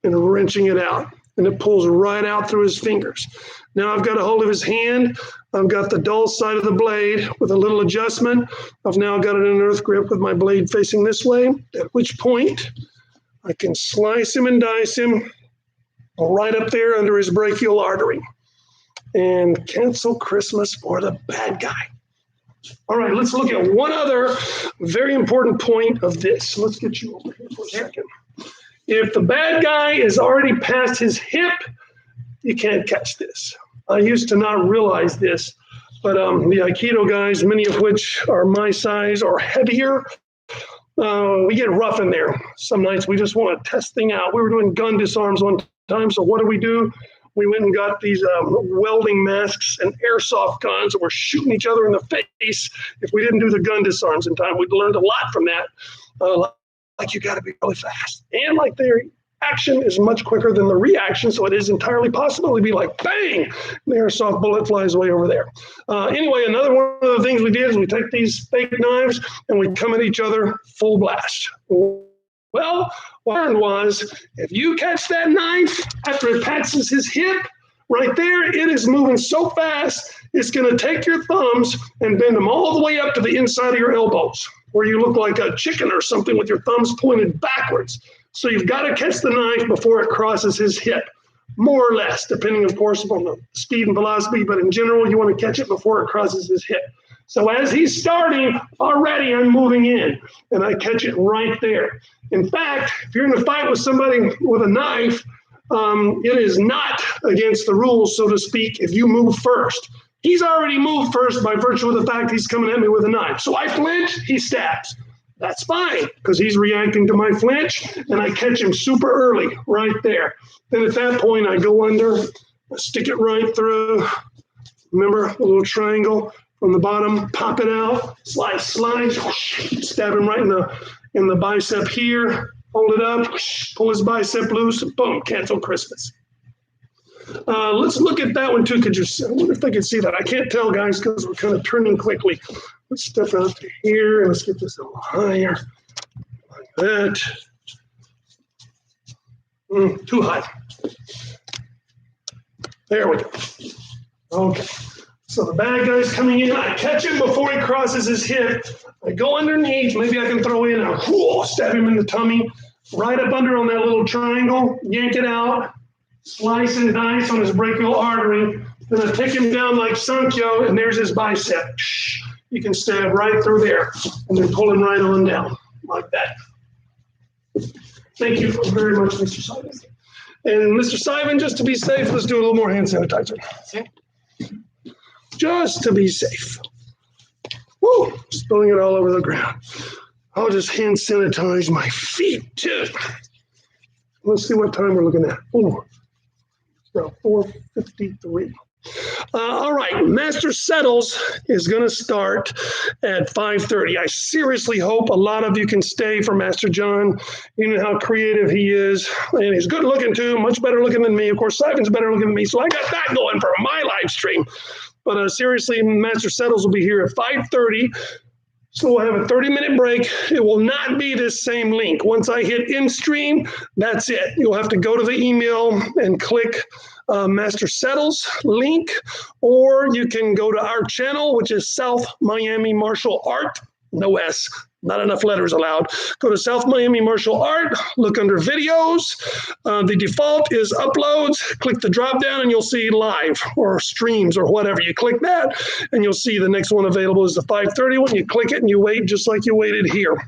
and wrenching it out. And it pulls right out through his fingers. Now I've got a hold of his hand. I've got the dull side of the blade with a little adjustment. I've now got it in an earth grip with my blade facing this way, at which point I can slice him and dice him right up there under his brachial artery and cancel Christmas for the bad guy. All right, let's look at one other very important point of this. Let's get you over here for a second. If the bad guy is already past his hip, you can't catch this. I used to not realize this, but the Aikido guys, many of which are my size or heavier, we get rough in there. Some nights we just want to test thing out. We were doing gun disarms one time, so what do? We went and got these welding masks and airsoft guns, and we're shooting each other in the face. If we didn't do the gun disarms in time, we'd learned a lot from that. Like you got to be really fast, and like their action is much quicker than the reaction, so it is entirely possible to be like bang, the airsoft bullet flies way over there. Anyway, another one of the things we did is we take these fake knives and we come at each other full blast. Well, what I learned was if you catch that knife after it passes his hip, right there, it is moving so fast, it's going to take your thumbs and bend them all the way up to the inside of your elbows, where you look like a chicken or something with your thumbs pointed backwards. So you've got to catch the knife before it crosses his hip, more or less, depending, of course, upon the speed and velocity. But in general, you want to catch it before it crosses his hip. So as he's starting, already I'm moving in, and I catch it right there. In fact, if you're in a fight with somebody with a knife, it is not against the rules, so to speak, if you move first. He's already moved first by virtue of the fact he's coming at me with a knife. So I flinch, he stabs. That's fine, because he's reacting to my flinch, and I catch him super early right there. Then at that point, I go under, I stick it right through. Remember, a little triangle from the bottom, pop it out, slide, stab him right in the bicep here, hold it up, pull his bicep loose, boom, cancel Christmas. Let's look at that one too. I wonder if they can see that. I can't tell, guys, because we're kind of turning quickly. Let's step out to here, and let's get this a little higher, like that. Too high. There we go. Okay. So the bad guy's coming in. I catch him before he crosses his hip. I go underneath. Maybe I can throw in a stab him in the tummy. Right up under on that little triangle. Yank it out. Slice and dice on his brachial artery. Then I take him down like Sankyo, and there's his bicep. You can stab right through there, and then pull him right on down, like that. Thank you very much, Mr. Simon. And Mr. Simon, just to be safe, let's do a little more hand sanitizer. Okay. Just to be safe. Woo! Spilling it all over the ground. I'll just hand sanitize my feet, too. Let's see what time we're looking at. Ooh. About 4:53. All right, Master Settles is going to start at 5:30. I seriously hope a lot of you can stay for Master John. You know how creative he is, and he's good looking too, much better looking than me. Of course, Simon's better looking than me, so I got that going for my live stream. But seriously, Master Settles will be here at 5:30. So we'll have a 30-minute break. It will not be this same link. Once I hit in stream, that's it. You'll have to go to the email and click Master Settles link, or you can go to our channel, which is South Miami Martial Art, no S. Not enough letters allowed. Go to South Miami Martial Art, look under videos. The default is uploads. Click the drop down and you'll see live or streams or whatever. You click that and you'll see the next one available is the 5:30 one. You click it and you wait just like you waited here.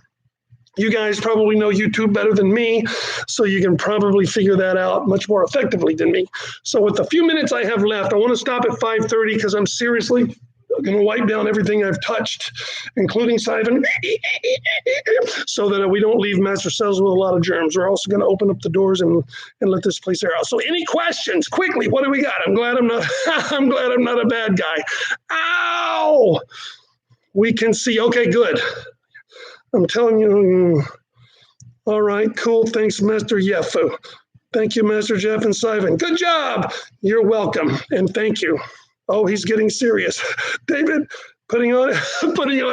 You guys probably know YouTube better than me, so you can probably figure that out much more effectively than me. So with the few minutes I have left, I want to stop at 5:30 because I'm seriously going to wipe down everything I've touched, including Siphon, so that we don't leave Master Cells with a lot of germs. We're also going to open up the doors and let this place air out. So any questions? Quickly, what do we got? I'm glad I'm not a bad guy. Ow! We can see. Okay, good. I'm telling you. All right, cool. Thanks, Master Yefu. Thank you, Master Jeff and Siphon. Good job. You're welcome, and thank you. Oh, he's getting serious. David, putting on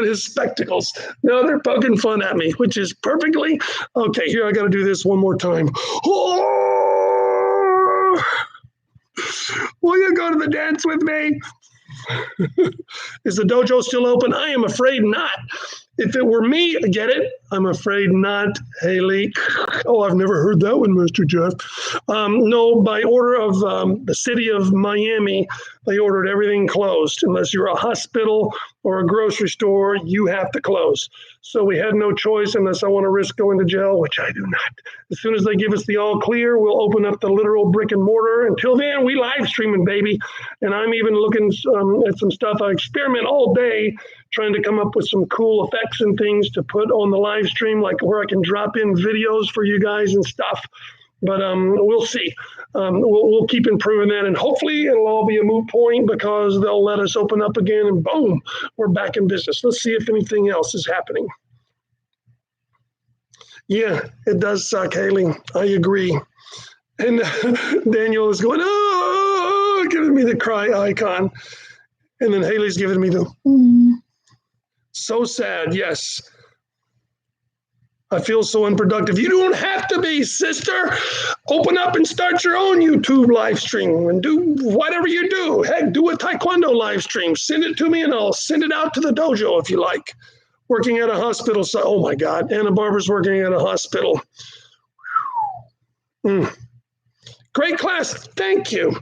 his spectacles. No, they're poking fun at me, which is perfectly okay. Here, I got to do this one more time. Oh! Will you go to the dance with me? Is the dojo still open? I am afraid not. If it were me, get it? I'm afraid not, Haley. Oh, I've never heard that one, Mr. Jeff. No, by order of the city of Miami, they ordered everything closed. Unless you're a hospital or a grocery store, you have to close. So we had no choice unless I want to risk going to jail, which I do not. As soon as they give us the all clear, we'll open up the literal brick and mortar. Until then, we live streaming, baby. And I'm even looking at some stuff. I experiment all day trying to come up with some cool effects and things to put on the live stream, like where I can drop in videos for you guys and stuff. But we'll see. We'll keep improving that, and hopefully it'll all be a moot point because they'll let us open up again, and boom, we're back in business. Let's see if anything else is happening. Yeah, it does suck, Haley. I agree. And Daniel is going, oh, giving me the cry icon. And then Haley's giving me the, so sad, yes. I feel so unproductive. You don't have to be, sister. Open up and start your own YouTube live stream and do whatever you do. Heck, do a Taekwondo live stream. Send it to me and I'll send it out to the dojo if you like. Working at a hospital. So, oh my God, Anna Barbara's working at a hospital. Great class. Thank you.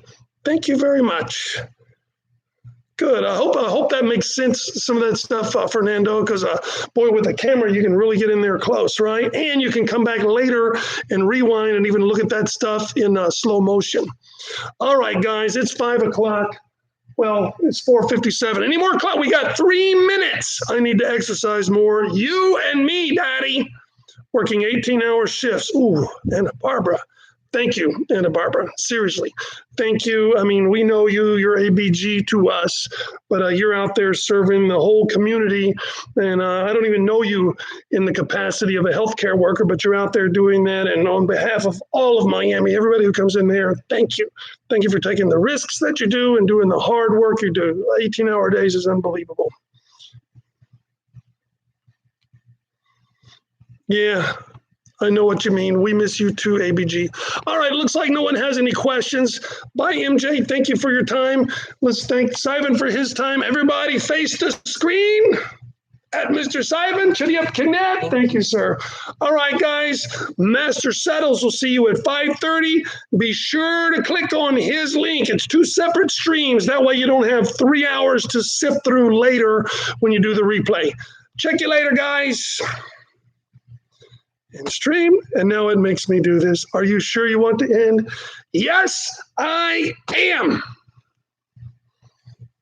Thank you very much. Good. I hope that makes sense, some of that stuff, Fernando, because boy, with the camera, you can really get in there close, right? And you can come back later and rewind and even look at that stuff in slow motion. All right, guys, it's 5 o'clock. Well, it's 4:57. Any more clock? We got 3 minutes. I need to exercise more. You and me, Daddy, working 18-hour shifts. Ooh, and Barbara. Thank you, Anna Barbara. Seriously, thank you. I mean, we know you, you're ABG to us, but you're out there serving the whole community. And I don't even know you in the capacity of a healthcare worker, but you're out there doing that. And on behalf of all of Miami, everybody who comes in there, thank you. Thank you for taking the risks that you do and doing the hard work you do. 18-hour days is unbelievable. Yeah. I know what you mean. We miss you too, ABG. All right, looks like no one has any questions. Bye, MJ. Thank you for your time. Let's thank Simon for his time. Everybody face the screen at Mr. Simon. Chidiyap Kinnett. Thank you, sir. All right, guys. Master Settles will see you at 5:30. Be sure to click on his link. It's 2 separate streams. That way you don't have 3 hours to sift through later when you do the replay. Check you later, guys. And stream, and now it makes me do this. Are you sure you want to end? Yes, I am.